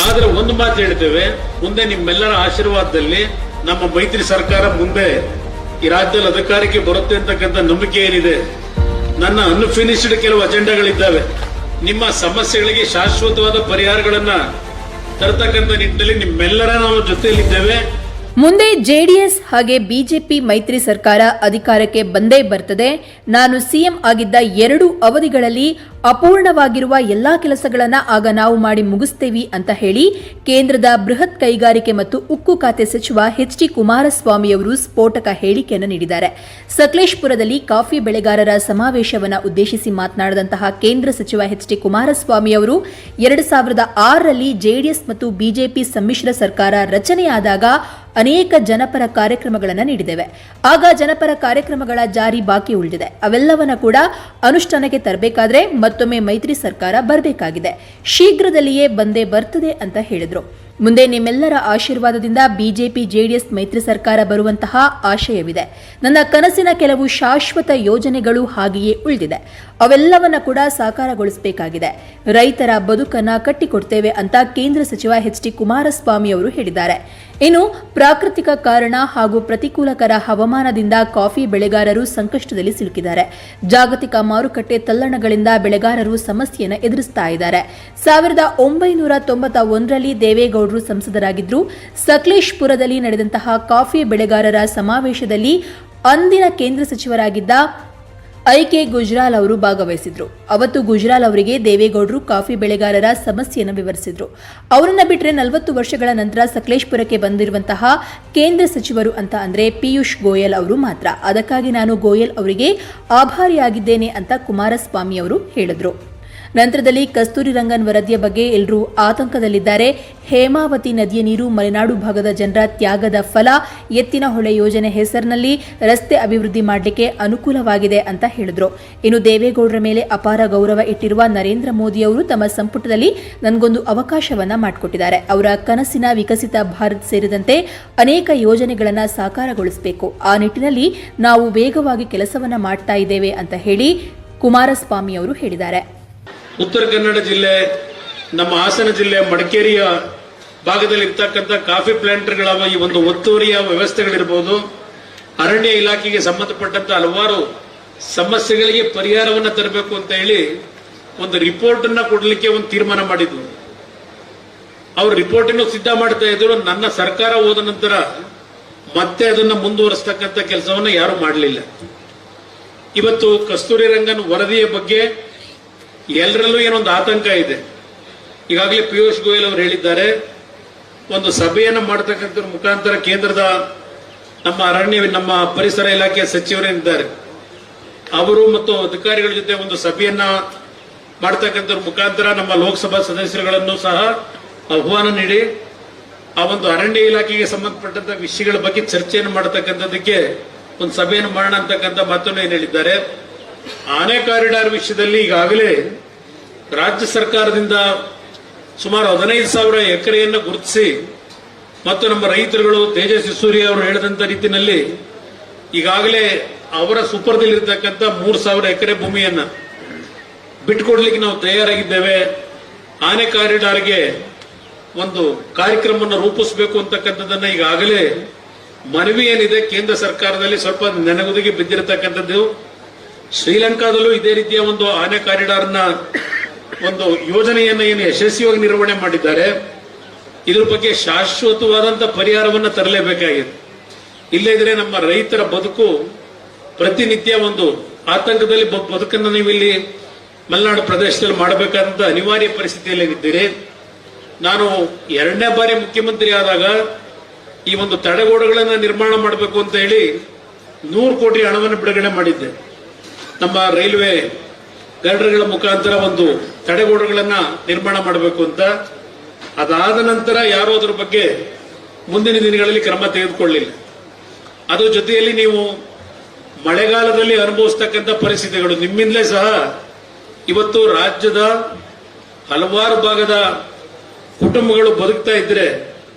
ಆದ್ರೆ ಒಂದು ಮಾತು ಹೇಳ್ತೇವೆ, ಮುಂದೆ ನಿಮ್ಮೆಲ್ಲರ ಆಶೀರ್ವಾದದಲ್ಲಿ ನಮ್ಮ ಮೈತ್ರಿ ಸರ್ಕಾರ ಮುಂದೆ ಈ ರಾಜ್ಯದಲ್ಲಿ ಅಧಿಕಾರಕ್ಕೆ ಬರುತ್ತೆ ಅಂತಕ್ಕಂಥ ನಂಬಿಕೆ ಏನಿದೆ. ನನ್ನ ಅನ್ಫಿನಿಶ್ಡ್ ಕೆಲವು ಅಜೆಂಡಾಗಳಿದ್ದಾವೆ. ನಿಮ್ಮ ಸಮಸ್ಯೆಗಳಿಗೆ ಶಾಶ್ವತವಾದ ಪರಿಹಾರಗಳನ್ನ ತರತಕ್ಕಂಥ ನಿಟ್ಟಿನಲ್ಲಿ ನಿಮ್ಮೆಲ್ಲರ ನಾವು ಜೊತೆಯಲ್ಲಿದ್ದೇವೆ. ಮುಂದೆ ಜೆಡಿಎಸ್ ಹಾಗೆ ಬಿಜೆಪಿ ಮೈತ್ರಿ ಸರ್ಕಾರ ಅಧಿಕಾರಕ್ಕೆ ಬಂದೇ ಬರ್ತದೆ. ನಾನು ಸಿಎಂ ಆಗಿದ್ದ 2 ಅವಧಿಗಳಲ್ಲಿ ಅಪೂರ್ಣವಾಗಿರುವ ಎಲ್ಲಾ ಕೆಲಸಗಳನ್ನು ಆಗ ನಾವು ಮಾಡಿ ಮುಗಿಸ್ತೇವೆ ಅಂತ ಹೇಳಿ ಕೇಂದ್ರದ ಬೃಹತ್ ಕೈಗಾರಿಕೆ ಮತ್ತು ಉಕ್ಕು ಖಾತೆ ಸಚಿವ ಎಚ್.ಡಿ. ಕುಮಾರಸ್ವಾಮಿ ಅವರು ಸ್ಫೋಟಕ ಹೇಳಿಕೆಯನ್ನು ನೀಡಿದ್ದಾರೆ. ಸಕಲೇಶಪುರದಲ್ಲಿ ಕಾಫಿ ಬೆಳೆಗಾರರ ಸಮಾವೇಶವನ್ನು ಉದ್ದೇಶಿಸಿ ಮಾತನಾಡಿದಂತಹ ಕೇಂದ್ರ ಸಚಿವ ಎಚ್.ಡಿ. ಕುಮಾರಸ್ವಾಮಿ ಅವರು 2006ರಲ್ಲಿ ಜೆಡಿಎಸ್ ಮತ್ತು ಬಿಜೆಪಿ ಸಮ್ಮಿಶ್ರ ಸರ್ಕಾರ ರಚನೆಯಾದಾಗ ಅನೇಕ ಜನಪರ ಕಾರ್ಯಕ್ರಮಗಳನ್ನು ನೀಡಿದ್ದೇವೆ. ಆಗ ಜನಪರ ಕಾರ್ಯಕ್ರಮಗಳ ಜಾರಿ ಬಾಕಿ ಉಳಿದಿದೆ. ಅವೆಲ್ಲವನ್ನ ಕೂಡ ಅನುಷ್ಠಾನಕ್ಕೆ ತರಬೇಕಾದ್ರೆ ಮತ್ತೊಮ್ಮೆ ಮೈತ್ರಿ ಸರ್ಕಾರ ಬರಬೇಕಾಗಿದೆ. ಶೀಘ್ರದಲ್ಲಿಯೇ ಬಂದೇ ಬರ್ತದೆ ಅಂತ ಹೇಳಿದ್ರು. ಮುಂದೆ ನಿಮ್ಮೆಲ್ಲರ ಆಶೀರ್ವಾದದಿಂದ ಬಿಜೆಪಿ ಜೆಡಿಎಸ್ ಮೈತ್ರಿ ಸರ್ಕಾರ ಬರುವಂತಹ ಆಶಯವಿದೆ. ನನ್ನ ಕನಸಿನ ಕೆಲವು ಶಾಶ್ವತ ಯೋಜನೆಗಳು ಹಾಗೆಯೇ ಉಳಿದಿದೆ. ಅವೆಲ್ಲವನ್ನ ಕೂಡ ಸಾಕಾರಗೊಳಿಸಬೇಕಾಗಿದೆ. ರೈತರ ಬದುಕನ್ನ ಕಟ್ಟಿಕೊಡ್ತೇವೆ ಅಂತ ಕೇಂದ್ರ ಸಚಿವ ಎಚ್.ಡಿ. ಕುಮಾರಸ್ವಾಮಿ ಅವರು ಹೇಳಿದ್ದಾರೆ. ಇನ್ನು ಪ್ರಾಕೃತಿಕ ಕಾರಣ ಹಾಗೂ ಪ್ರತಿಕೂಲಕರ ಹವಾಮಾನದಿಂದ ಕಾಫಿ ಬೆಳೆಗಾರರು ಸಂಕಷ್ಟದಲ್ಲಿ ಸಿಲುಕಿದ್ದಾರೆ. ಜಾಗತಿಕ ಮಾರುಕಟ್ಟೆ ತಲ್ಲಣಗಳಿಂದ ಬೆಳೆಗಾರರು ಸಮಸ್ಯೆಯನ್ನು ಎದುರಿಸ್ತಾ ಇದ್ದಾರೆ. 1991ರಲ್ಲಿ ದೇವೇಗೌಡರು ಸಂಸದರಾಗಿದ್ದರು. ಸಕಲೇಶಪುರದಲ್ಲಿ ನಡೆದಂತಹ ಕಾಫಿ ಬೆಳೆಗಾರರ ಸಮಾವೇಶದಲ್ಲಿ ಅಂದಿನ ಕೇಂದ್ರ ಸಚಿವರಾಗಿದ್ದ ಐ.ಕೆ. ಗುಜ್ರಾಲ್ ಅವರು ಭಾಗವಹಿಸಿದ್ರು. ಅವತ್ತು ಗುಜ್ರಾಲ್ ಅವರಿಗೆ ದೇವೇಗೌಡರು ಕಾಫಿ ಬೆಳೆಗಾರರ ಸಮಸ್ಯೆಯನ್ನು ವಿವರಿಸಿದ್ರು. ಅವರನ್ನ ಬಿಟ್ಟರೆ 40 ವರ್ಷಗಳ ನಂತರ ಸಕಲೇಶಪುರಕ್ಕೆ ಬಂದಿರುವಂತಹ ಕೇಂದ್ರ ಸಚಿವರು ಅಂತ ಅಂದ್ರೆ ಪಿಯೂಷ್ ಗೋಯಲ್ ಅವರು ಮಾತ್ರ. ಅದಕ್ಕಾಗಿ ನಾನು ಗೋಯಲ್ ಅವರಿಗೆ ಆಭಾರಿಯಾಗಿದ್ದೇನೆ ಅಂತ ಕುಮಾರಸ್ವಾಮಿ ಅವರು ಹೇಳಿದ್ರು. ನಂತರದಲ್ಲಿ ಕಸ್ತೂರಿ ರಂಗನ್ ವರದಿಯ ಬಗ್ಗೆ ಎಲ್ಲರೂ ಆತಂಕದಲ್ಲಿದ್ದಾರೆ. ಹೇಮಾವತಿ ನದಿಯ ನೀರು ಮಲೆನಾಡು ಭಾಗದ ಜನರ ತ್ಯಾಗದ ಫಲ. ಎತ್ತಿನ ಹೊಳೆ ಯೋಜನೆ ಹೆಸರಿನಲ್ಲಿ ರಸ್ತೆ ಅಭಿವೃದ್ಧಿ ಮಾಡಲಿಕ್ಕೆ ಅನುಕೂಲವಾಗಿದೆ ಅಂತ ಹೇಳಿದ್ರು. ಇನ್ನು ದೇವೇಗೌಡರ ಮೇಲೆ ಅಪಾರ ಗೌರವ ಇಟ್ಟಿರುವ ನರೇಂದ್ರ ಮೋದಿ ಅವರು ತಮ್ಮ ಸಂಪುಟದಲ್ಲಿ ನನಗೊಂದು ಅವಕಾಶವನ್ನ ಮಾಡಿಕೊಟ್ಟಿದ್ದಾರೆ. ಅವರ ಕನಸಿನ ವಿಕಸಿತ ಭಾರತ್ ಸೇರಿದಂತೆ ಅನೇಕ ಯೋಜನೆಗಳನ್ನು ಸಾಕಾರಗೊಳಿಸಬೇಕು. ಆ ನಿಟ್ಟಿನಲ್ಲಿ ನಾವು ವೇಗವಾಗಿ ಕೆಲಸವನ್ನ ಮಾಡ್ತಾ ಇದ್ದೇವೆ ಅಂತ ಹೇಳಿ ಕುಮಾರಸ್ವಾಮಿ ಅವರು ಹೇಳಿದ್ದಾರೆ. ಉತ್ತರ ಕನ್ನಡ ಜಿಲ್ಲೆ, ನಮ್ಮ ಹಾಸನ ಜಿಲ್ಲೆ ಮಡಿಕೇರಿಯ ಭಾಗದಲ್ಲಿ ಇರ್ತಕ್ಕಂಥ ಕಾಫಿ ಪ್ಲಾಂಟರ್ಗಳ ಈ ಒಂದು ಒತ್ತುವರಿಯ ವ್ಯವಸ್ಥೆಗಳಿರ್ಬೋದು, ಅರಣ್ಯ ಇಲಾಖೆಗೆ ಸಂಬಂಧಪಟ್ಟಂತ ಹಲವಾರು ಸಮಸ್ಯೆಗಳಿಗೆ ಪರಿಹಾರವನ್ನು ತರಬೇಕು ಅಂತ ಹೇಳಿ ಒಂದು ರಿಪೋರ್ಟ್ ಅನ್ನ ಕೊಡಲಿಕ್ಕೆ ಒಂದು ತೀರ್ಮಾನ ಮಾಡಿದ್ರು. ಅವರು ರಿಪೋರ್ಟ್ ಅನ್ನು ಸಿದ್ಧ ಮಾಡ್ತಾ ಇದ್ರು. ನನ್ನ ಸರ್ಕಾರ ಹೋದ ನಂತರ ಮತ್ತೆ ಅದನ್ನ ಮುಂದುವರಿಸತಕ್ಕಂಥ ಕೆಲಸವನ್ನು ಯಾರು ಮಾಡಲಿಲ್ಲ. ಇವತ್ತು ಕಸ್ತೂರಿ ರಂಗನ್ ವರದಿಯ ಬಗ್ಗೆ ಎಲ್ಲರಲ್ಲೂ ಏನೊಂದು ಆತಂಕ ಇದೆ. ಈಗಾಗಲೇ ಪಿಯೂಷ್ ಗೋಯಲ್ ಅವರು ಹೇಳಿದ್ದಾರೆ, ಒಂದು ಸಭೆಯನ್ನು ಮಾಡತಕ್ಕಂಥ ಮುಖಾಂತರ ಕೇಂದ್ರದ ನಮ್ಮ ಅರಣ್ಯ, ನಮ್ಮ ಪರಿಸರ ಇಲಾಖೆಯ ಸಚಿವರೇನಿದ್ದಾರೆ ಅವರು ಮತ್ತು ಅಧಿಕಾರಿಗಳ ಜೊತೆ ಒಂದು ಸಭೆಯನ್ನ ಮಾಡತಕ್ಕಂಥ ಮುಖಾಂತರ ನಮ್ಮ ಲೋಕಸಭಾ ಸದಸ್ಯರುಗಳನ್ನು ಸಹ ಆಹ್ವಾನ ನೀಡಿ ಆ ಒಂದು ಅರಣ್ಯ ಇಲಾಖೆಗೆ ಸಂಬಂಧಪಟ್ಟಂತ ವಿಷಯಗಳ ಬಗ್ಗೆ ಚರ್ಚೆಯನ್ನು ಮಾಡತಕ್ಕಂಥದಕ್ಕೆ ಒಂದು ಸಭೆಯನ್ನು ಮಾಡೋಣ ಅಂತಕ್ಕಂಥ ಮಾತನ್ನು ಏನು ಹೇಳಿದ್ದಾರೆ. ಆನೆ ಕಾರಿಡಾರ್ ವಿಷಯದಲ್ಲಿ ಈಗಾಗಲೇ ರಾಜ್ಯ ಸರ್ಕಾರದಿಂದ ಸುಮಾರು 15,000 ಎಕರೆಯನ್ನು ಗುರುತಿಸಿ ಮತ್ತು ನಮ್ಮ ರೈತರುಗಳು ತೇಜಸ್ವಿ ಸೂರ್ಯ ಅವರು ಹೇಳಿದಂತ ರೀತಿಯಲ್ಲಿ ಈಗಾಗಲೇ ಅವರ ಸುಪರ್ದಲ್ಲಿರ್ತಕ್ಕಂಥ 3,000 ಎಕರೆ ಭೂಮಿಯನ್ನ ಬಿಟ್ಟುಕೊಡ್ಲಿಕ್ಕೆ ನಾವು ತಯಾರಾಗಿದ್ದೇವೆ. ಆನೆ ಕಾರಿಡಾರ್ಗೆ ಒಂದು ಕಾರ್ಯಕ್ರಮವನ್ನು ರೂಪಿಸಬೇಕು ಅಂತಕ್ಕಂಥದ್ದನ್ನ ಈಗಾಗಲೇ ಮನವಿ ಏನಿದೆ ಕೇಂದ್ರ ಸರ್ಕಾರದಲ್ಲಿ ಸ್ವಲ್ಪ ನೆನಗುದಿಗೆ ಬಿದ್ದಿರತಕ್ಕಂಥದ್ದು. ಶ್ರೀಲಂಕಾದಲ್ಲೂ ಇದೇ ರೀತಿಯ ಒಂದು ಆನೆ ಕಾರಿಡಾರ್ನ ಒಂದು ಯೋಜನೆಯನ್ನು ಏನು ಯಶಸ್ವಿಯಾಗಿ ನಿರ್ವಹಣೆ ಮಾಡಿದ್ದಾರೆ. ಇದ್ರ ಬಗ್ಗೆ ಶಾಶ್ವತವಾದಂತ ಪರಿಹಾರವನ್ನು ತರಲೇಬೇಕಾಗಿದೆ. ಇಲ್ಲದಿದ್ರೆ ನಮ್ಮ ರೈತರ ಬದುಕು ಪ್ರತಿನಿತ್ಯ ಒಂದು ಆತಂಕದಲ್ಲಿ ಬದುಕನ್ನು ನೀವು ಇಲ್ಲಿ ಮಲೆನಾಡು ಪ್ರದೇಶದಲ್ಲಿ ಮಾಡಬೇಕಾದಂತ ಅನಿವಾರ್ಯ ಪರಿಸ್ಥಿತಿಯಲ್ಲಿ ಇದ್ದೀರಿ. ನಾನು 2ನೇ ಬಾರಿ ಮುಖ್ಯಮಂತ್ರಿ ಆದಾಗ ಈ ಒಂದು ತಡೆಗೋಡೆಗಳನ್ನು ನಿರ್ಮಾಣ ಮಾಡಬೇಕು ಅಂತ ಹೇಳಿ 100 ಕೋಟಿ ಹಣವನ್ನು ಬಿಡುಗಡೆ ಮಾಡಿದ್ದೆ. ನಮ್ಮ ರೈಲ್ವೆ ಗರ್ಡರ್ಗಳ ಮುಖಾಂತರ ಒಂದು ತಡೆಗೋಡೆಗಳನ್ನ ನಿರ್ಮಾಣ ಮಾಡಬೇಕು ಅಂತ. ಅದಾದ ನಂತರ ಯಾರು ಅದರ ಬಗ್ಗೆ ಮುಂದಿನ ದಿನಗಳಲ್ಲಿ ಕ್ರಮ ತೆಗೆದುಕೊಳ್ಳಿಲ್ಲ. ಅದ್ರ ಜೊತೆಯಲ್ಲಿ ನೀವು ಮಳೆಗಾಲದಲ್ಲಿ ಅನುಭವಿಸತಕ್ಕಂಥ ಪರಿಸ್ಥಿತಿಗಳು ನಿಮ್ಮಿಂದಲೇ ಸಹ ಇವತ್ತು ರಾಜ್ಯದ ಹಲವಾರು ಭಾಗದ ಕುಟುಂಬಗಳು ಬದುಕ್ತಾ ಇದ್ರೆ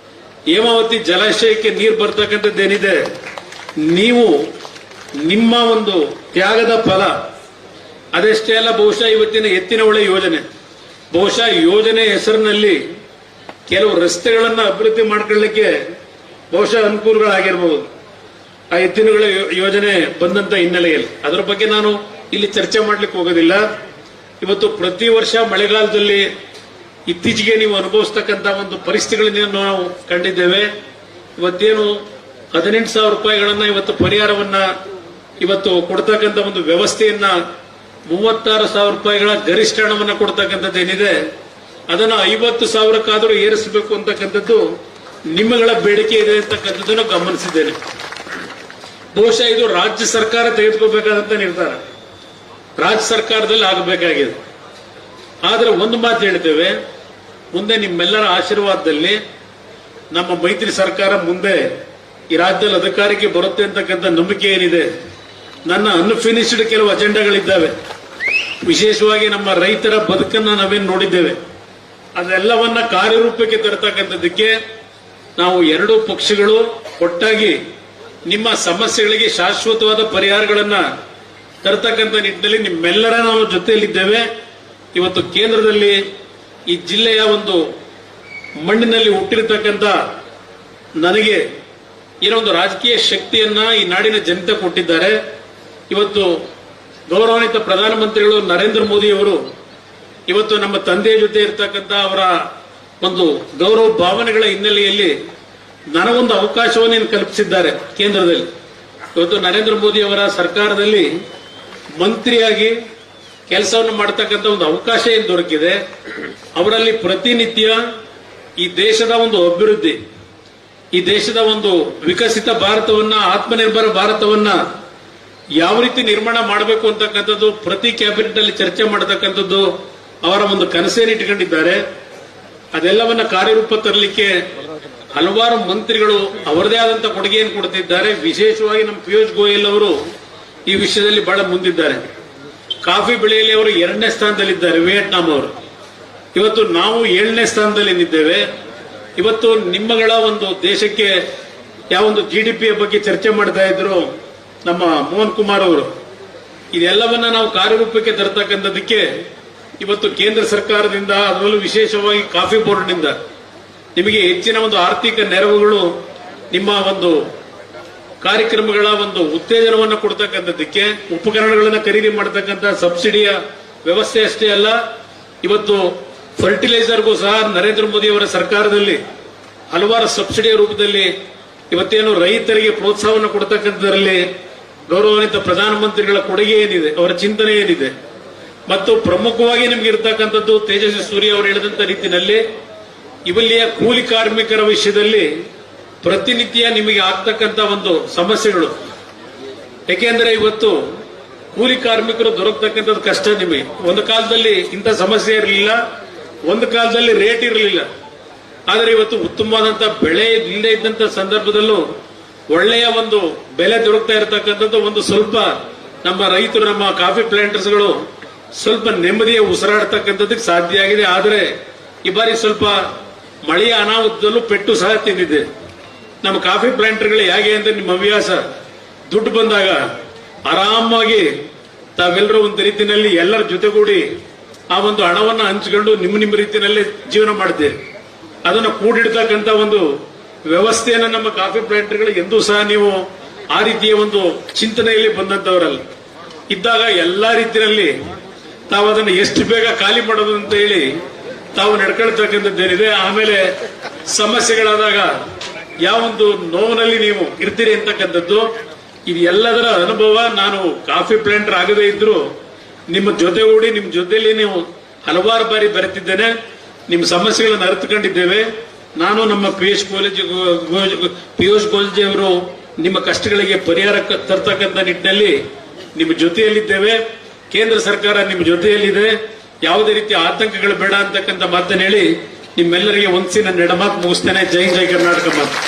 ಹೇಮಾವತಿ ಜಲಾಶಯಕ್ಕೆ ನೀರು ಬರ್ತಕ್ಕಂಥದ್ದೇನಿದೆ, ನೀವು ನಿಮ್ಮ ಒಂದು ತ್ಯಾಗದ ಫಲ ಅದೆಷ್ಟೇ ಅಲ್ಲ. ಬಹುಶಃ ಇವತ್ತಿನ ಎತ್ತಿನ ಹೊಳೆ ಯೋಜನೆ, ಬಹುಶಃ ಯೋಜನೆ ಹೆಸರಿನಲ್ಲಿ ಕೆಲವು ರಸ್ತೆಗಳನ್ನ ಅಭಿವೃದ್ಧಿ ಮಾಡ್ಕೊಳ್ಳಿಕ್ಕೆ ಬಹುಶಃ ಅನುಕೂಲಗಳಾಗಿರ್ಬಹುದು. ಆ ಎತ್ತಿನಗಳ ಯೋಜನೆ ಬಂದಂತ ಹಿನ್ನೆಲೆಯಲ್ಲಿ ಅದರ ಬಗ್ಗೆ ನಾನು ಇಲ್ಲಿ ಚರ್ಚೆ ಮಾಡ್ಲಿಕ್ಕೆ ಹೋಗೋದಿಲ್ಲ. ಇವತ್ತು ಪ್ರತಿ ವರ್ಷ ಮಳೆಗಾಲದಲ್ಲಿ ಇತ್ತೀಚೆಗೆ ನೀವು ಅನುಭವಿಸ್ತಕ್ಕಂಥ ಒಂದು ಪರಿಸ್ಥಿತಿಗಳನ್ನ ನಾವು ಕಂಡಿದ್ದೇವೆ. ಇವತ್ತೇನು 18,000 ರೂಪಾಯಿಗಳನ್ನ ಇವತ್ತು ಪರಿಹಾರವನ್ನ ಇವತ್ತು ಕೊಡ್ತಕ್ಕಂಥ ಒಂದು ವ್ಯವಸ್ಥೆಯನ್ನ 36,000 ರೂಪಾಯಿಗಳ ಗರಿಷ್ಠ ಹಣವನ್ನ ಕೊಡ್ತಕ್ಕಂಥದ್ದು ಏನಿದೆ ಅದನ್ನ 50,000ಕ್ಕಾದರೂ ಏರಿಸಬೇಕು ಅಂತಕ್ಕಂಥದ್ದು ನಿಮ್ಮಗಳ ಬೇಡಿಕೆ ಇದೆ ಅಂತಕ್ಕಂಥದ್ದನ್ನು ಗಮನಿಸಿದ್ದೇನೆ. ಬಹುಶಃ ಇದು ರಾಜ್ಯ ಸರ್ಕಾರ ತೆಗೆದುಕೋಬೇಕಾದಂತ ನಿರ್ಧಾರ, ರಾಜ್ಯ ಸರ್ಕಾರದಲ್ಲಿ ಆಗಬೇಕಾಗಿದೆ. ಆದರೆ ಒಂದು ಮಾತು ಹೇಳ್ತೇವೆ, ಮುಂದೆ ನಿಮ್ಮೆಲ್ಲರ ಆಶೀರ್ವಾದದಲ್ಲಿ ನಮ್ಮ ಮೈತ್ರಿ ಸರ್ಕಾರ ಮುಂದೆ ಈ ರಾಜ್ಯದಲ್ಲಿ ಅಧಿಕಾರಕ್ಕೆ ಬರುತ್ತೆ ಅಂತಕ್ಕಂಥ ನಂಬಿಕೆ ಏನಿದೆ. ನನ್ನ ಅನ್ಫಿನಿಶ್ಡ್ ಕೆಲವು ಅಜೆಂಡಾಗಳಿದ್ದಾವೆ. ವಿಶೇಷವಾಗಿ ನಮ್ಮ ರೈತರ ಬದುಕನ್ನ ನಾವೇನು ನೋಡಿದ್ದೇವೆ ಅದೆಲ್ಲವನ್ನ ಕಾರ್ಯರೂಪಕ್ಕೆ ತರತಕ್ಕಂಥದ್ದಕ್ಕೆ ನಾವು ಎರಡೂ ಪಕ್ಷಗಳು ಒಟ್ಟಾಗಿ ನಿಮ್ಮ ಸಮಸ್ಯೆಗಳಿಗೆ ಶಾಶ್ವತವಾದ ಪರಿಹಾರಗಳನ್ನ ತರತಕ್ಕಂಥ ನಿಟ್ಟಿನಲ್ಲಿ ನಿಮ್ಮೆಲ್ಲರ ನಾವು ಜೊತೆಯಲ್ಲಿದ್ದೇವೆ. ಇವತ್ತು ಕೇಂದ್ರದಲ್ಲಿ ಈ ಜಿಲ್ಲೆಯ ಒಂದು ಮಣ್ಣಿನಲ್ಲಿ ಹುಟ್ಟಿರತಕ್ಕಂಥ ನನಗೆ ಏನೋ ಒಂದು ರಾಜಕೀಯ ಶಕ್ತಿಯನ್ನ ಈ ನಾಡಿನ ಜನತೆ ಕೊಟ್ಟಿದ್ದಾರೆ. ಇವತ್ತು ಗೌರವಾನ್ವಿತ ಪ್ರಧಾನಮಂತ್ರಿಗಳು ನರೇಂದ್ರ ಮೋದಿ ಅವರು ಇವತ್ತು ನಮ್ಮ ತಂದೆಯ ಜೊತೆ ಇರತಕ್ಕಂಥ ಅವರ ಒಂದು ಗೌರವ ಭಾವನೆಗಳ ಹಿನ್ನೆಲೆಯಲ್ಲಿ ನನಗೊಂದು ಅವಕಾಶವನ್ನು ಕಲ್ಪಿಸಿದ್ದಾರೆ ಕೇಂದ್ರದಲ್ಲಿ. ಇವತ್ತು ನರೇಂದ್ರ ಮೋದಿ ಅವರ ಸರ್ಕಾರದಲ್ಲಿ ಮಂತ್ರಿಯಾಗಿ ಕೆಲಸವನ್ನು ಮಾಡತಕ್ಕಂಥ ಒಂದು ಅವಕಾಶ ಏನು ದೊರಕಿದೆ. ಅವರಲ್ಲಿ ಪ್ರತಿನಿತ್ಯ ಈ ದೇಶದ ಒಂದು ಅಭಿವೃದ್ಧಿ, ಈ ದೇಶದ ಒಂದು ವಿಕಸಿತ ಭಾರತವನ್ನ, ಆತ್ಮನಿರ್ಭರ ಭಾರತವನ್ನ ಯಾವ ರೀತಿ ನಿರ್ಮಾಣ ಮಾಡಬೇಕು ಅಂತಕ್ಕಂಥದ್ದು ಪ್ರತಿ ಕ್ಯಾಬಿನೆಟ್ ಅಲ್ಲಿ ಚರ್ಚೆ ಮಾಡತಕ್ಕಂಥದ್ದು ಅವರ ಒಂದು ಕನಸೇನು ಇಟ್ಕೊಂಡಿದ್ದಾರೆ. ಅದೆಲ್ಲವನ್ನ ಕಾರ್ಯರೂಪ ತರಲಿಕ್ಕೆ ಹಲವಾರು ಮಂತ್ರಿಗಳು ಅವರದೇ ಆದಂತಹ ಕೊಡುಗೆಯನ್ನು ಕೊಡ್ತಿದ್ದಾರೆ. ವಿಶೇಷವಾಗಿ ನಮ್ಮ ಪಿಯೂಷ್ ಗೋಯಲ್ ಅವರು ಈ ವಿಷಯದಲ್ಲಿ ಬಹಳ ಮುಂದಿದ್ದಾರೆ. ಕಾಫಿ ಬೆಳೆಯಲ್ಲಿ ಅವರು 2ನೇ ಸ್ಥಾನದಲ್ಲಿದ್ದಾರೆ, ವಿಯೆಟ್ನಾಂ ಅವರು. ಇವತ್ತು ನಾವು 7ನೇ ಸ್ಥಾನದಲ್ಲಿ ನಿದ್ದೇವೆ. ಇವತ್ತು ನಿಮ್ಮಗಳ ಒಂದು ದೇಶಕ್ಕೆ ಯಾವೊಂದು GDP ಬಗ್ಗೆ ಚರ್ಚೆ ಮಾಡ್ತಾ ಇದ್ರು ನಮ್ಮ ಮೋಹನ್ ಕುಮಾರ್ ಅವರು. ಇದೆಲ್ಲವನ್ನ ನಾವು ಕಾರ್ಯರೂಪಕ್ಕೆ ತರತಕ್ಕಂಥದಕ್ಕೆ ಇವತ್ತು ಕೇಂದ್ರ ಸರ್ಕಾರದಿಂದ, ಅದರಲ್ಲೂ ವಿಶೇಷವಾಗಿ ಕಾಫಿ ಬೋರ್ಡ್ನಿಂದ ನಿಮಗೆ ಹೆಚ್ಚಿನ ಒಂದು ಆರ್ಥಿಕ ನೆರವುಗಳು, ನಿಮ್ಮ ಒಂದು ಕಾರ್ಯಕ್ರಮಗಳ ಒಂದು ಉತ್ತೇಜನವನ್ನು ಕೊಡ್ತಕ್ಕಂಥದ್ದಕ್ಕೆ ಉಪಕರಣಗಳನ್ನು ಖರೀದಿ ಮಾಡತಕ್ಕಂಥ ಸಬ್ಸಿಡಿಯ ವ್ಯವಸ್ಥೆ ಅಷ್ಟೇ ಅಲ್ಲ, ಇವತ್ತು ಫರ್ಟಿಲೈಸರ್ಗೂ ಸಹ ನರೇಂದ್ರ ಮೋದಿ ಅವರ ಸರ್ಕಾರದಲ್ಲಿ ಹಲವಾರು ಸಬ್ಸಿಡಿಯ ರೂಪದಲ್ಲಿ ಇವತ್ತೇನು ರೈತರಿಗೆ ಪ್ರೋತ್ಸಾಹವನ್ನು ಕೊಡ್ತಕ್ಕಂಥದ್ರಲ್ಲಿ ಗೌರವಾನ್ವಿತ ಪ್ರಧಾನಮಂತ್ರಿಗಳ ಕೊಡುಗೆ ಏನಿದೆ, ಅವರ ಚಿಂತನೆ ಏನಿದೆ, ಮತ್ತು ಪ್ರಮುಖವಾಗಿ ನಿಮ್ಗೆ ಇರತಕ್ಕಂಥದ್ದು ತೇಜಸ್ವಿ ಸೂರ್ಯ ಅವರು ಹೇಳಿದಂತ ರೀತಿಯಲ್ಲಿ ಇಲ್ಲಿಯ ಕೂಲಿ ಕಾರ್ಮಿಕರ ವಿಷಯದಲ್ಲಿ ಪ್ರತಿನಿತ್ಯ ನಿಮಗೆ ಆಗ್ತಕ್ಕಂಥ ಒಂದು ಸಮಸ್ಯೆಗಳು. ಯಾಕೆಂದ್ರೆ ಇವತ್ತು ಕೂಲಿ ಕಾರ್ಮಿಕರು ದೊರಕತಕ್ಕಂಥದ್ದು ಕಷ್ಟ. ನಿಮಗೆ ಒಂದು ಕಾಲದಲ್ಲಿ ಇಂಥ ಸಮಸ್ಯೆ ಇರಲಿಲ್ಲ, ಒಂದು ಕಾಲದಲ್ಲಿ ರೇಟ್ ಇರಲಿಲ್ಲ. ಆದರೆ ಇವತ್ತು ಉತ್ತಮವಾದಂತಹ ಬೆಳೆ ಇಲ್ಲದೆ ಇದ್ದಂತ ಸಂದರ್ಭದಲ್ಲೂ ಒಳ್ಳೆಯ ಒಂದು ಬೆಲೆ ದೊರಕ್ತಾ ಇರತಕ್ಕಂಥದ್ದು ಒಂದು ಸ್ವಲ್ಪ ನಮ್ಮ ರೈತರು, ನಮ್ಮ ಕಾಫಿ ಪ್ಲಾಂಟರ್ಸ್ಗಳು ಸ್ವಲ್ಪ ನೆಮ್ಮದಿಯ ಉಸಿರಾಡ್ತಕ್ಕಂಥದ್ದಕ್ಕೆ ಸಾಧ್ಯ ಆಗಿದೆ. ಆದರೆ ಈ ಬಾರಿ ಸ್ವಲ್ಪ ಮಳೆಯ ಅನಾಹುತದಲ್ಲೂ ಪೆಟ್ಟು ಸಹ ತಿಂದಿದೆ. ನಮ್ಮ ಕಾಫಿ ಪ್ಲಾಂಟರ್ಗಳು ಹೇಗೆ ಅಂದ್ರೆ, ನಿಮ್ಮ ಹವ್ಯಾಸ ದುಡ್ಡು ಬಂದಾಗ ಆರಾಮಾಗಿ ತಾವೆಲ್ಲರೂ ಒಂದು ರೀತಿಯಲ್ಲಿ ಎಲ್ಲರ ಜೊತೆಗೂಡಿ ಆ ಒಂದು ಹಣವನ್ನು ಹಂಚಿಕೊಂಡು ನಿಮ್ಮ ರೀತಿಯಲ್ಲಿ ಜೀವನ ಮಾಡ್ತೀರಿ. ಅದನ್ನು ಕೂಡಿಡ್ತಕ್ಕಂಥ ಒಂದು ವ್ಯವಸ್ಥೆಯನ್ನು ನಮ್ಮ ಕಾಫಿ ಪ್ಲಾಂಟರ್ಗಳು ಎಂದೂ ಸಹ ನೀವು ಆ ರೀತಿಯ ಒಂದು ಚಿಂತನೆಯಲ್ಲಿ ಬಂದಂತವರಲ್ಲ. ಇದ್ದಾಗ ಎಲ್ಲಾ ರೀತಿಯಲ್ಲಿ ತಾವು ಅದನ್ನು ಎಷ್ಟು ಬೇಗ ಖಾಲಿ ಮಾಡೋದು ಅಂತ ಹೇಳಿ ತಾವು ನಡ್ಕೊಳ್ತಕ್ಕಂಥದ್ದೇನಿದೆ. ಆಮೇಲೆ ಸಮಸ್ಯೆಗಳಾದಾಗ ಯಾವೊಂದು ನೋವಿನಲ್ಲಿ ನೀವು ಇರ್ತೀರಿ ಅಂತಕ್ಕಂಥದ್ದು, ಇದು ಎಲ್ಲದರ ಅನುಭವ. ನಾನು ಕಾಫಿ ಪ್ಲಾಂಟರ್ ಆಗದೇ ಇದ್ರು ನಿಮ್ಮ ಜೊತೆಗೂಡಿ ನಿಮ್ಮ ಜೊತೆಯಲ್ಲಿ ನೀವು ಹಲವಾರು ಬಾರಿ ಬರೆತಿದ್ದೇನೆ, ನಿಮ್ಮ ಸಮಸ್ಯೆಗಳನ್ನು ಅರಿತುಕೊಂಡಿದ್ದೇವೆ. ನಾನು ನಮ್ಮ ಪಿಯೂಷ್ ಗೋಯಲ್ಜಿ ಅವರು ನಿಮ್ಮ ಕಷ್ಟಗಳಿಗೆ ಪರಿಹಾರ ತರ್ತಕ್ಕಂಥ ನಿಟ್ಟಿನಲ್ಲಿ ನಿಮ್ಮ ಜೊತೆಯಲ್ಲಿದ್ದೇವೆ. ಕೇಂದ್ರ ಸರ್ಕಾರ ನಿಮ್ಮ ಜೊತೆಯಲ್ಲಿದೆ. ಯಾವುದೇ ರೀತಿಯ ಆತಂಕಗಳು ಬೇಡ ಅಂತಕ್ಕಂಥ ಮಾತನ್ನು ಹೇಳಿ ನಿಮ್ಮೆಲ್ಲರಿಗೆ ಒಂದ್ಸಿ ನನ್ನ ಎಡಮಾತು ಮುಗಿಸ್ತೇನೆ. ಜೈ ಜೈ ಕರ್ನಾಟಕ ಮಾತು.